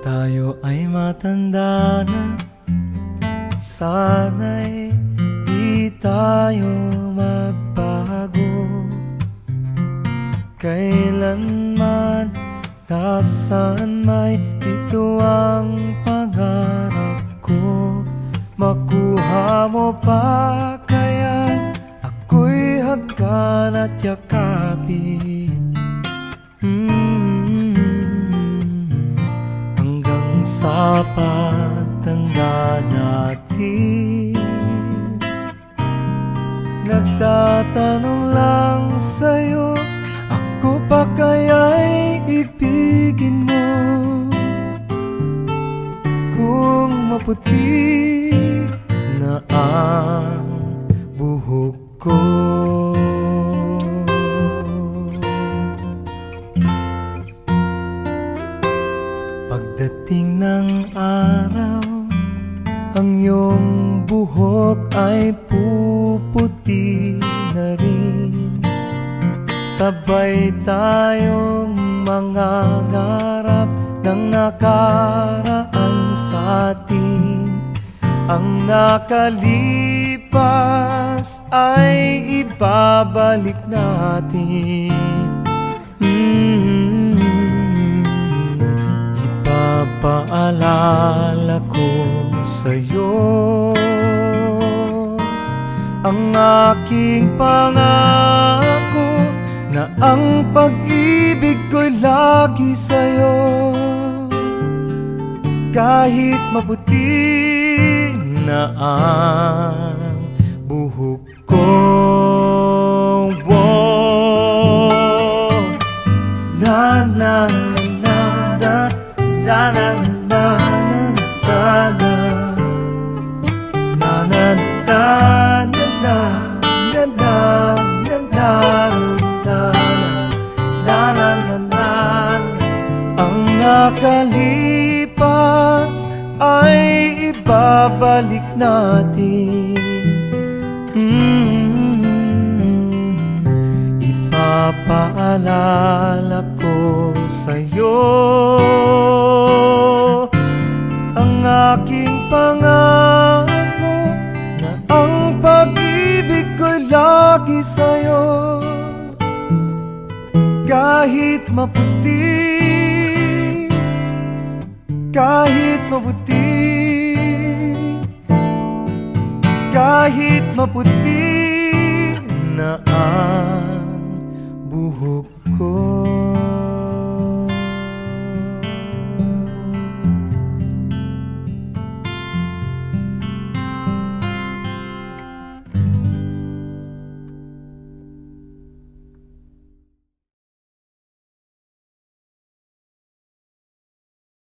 tayo ay matanda na, sana'y di tayo magbago. Kailanman, nasaan may ito ang pangarap ko. Makuha mo pa kaya ako'y hagkan at yakapin. Hanggang sa pagtanda natin, nagtatanong lang sa'yo, ako pa kaya'y ibigin mo? Kung maputi na ang buhok ko, pagdating ng araw, ang iyong buhok ay puputi na rin. Sabay tayong mangangarap ng nakaraan sa atin. Ang nakalipas ay ibabalik natin. Ipapaalala ko sa'yo ang aking pangako, na ang pag-ibig ko'y lagi sa'yo. Kahit maputi na ang buhok ko, na na na na na na na na na na ang nakalipas ay ibabalik natin. Ipapaalala ko sa'yo ang aking pangako, na ang pag-ibig ko'y lagi sa'yo. Kahit maputi, kahit maputi, kahit maputi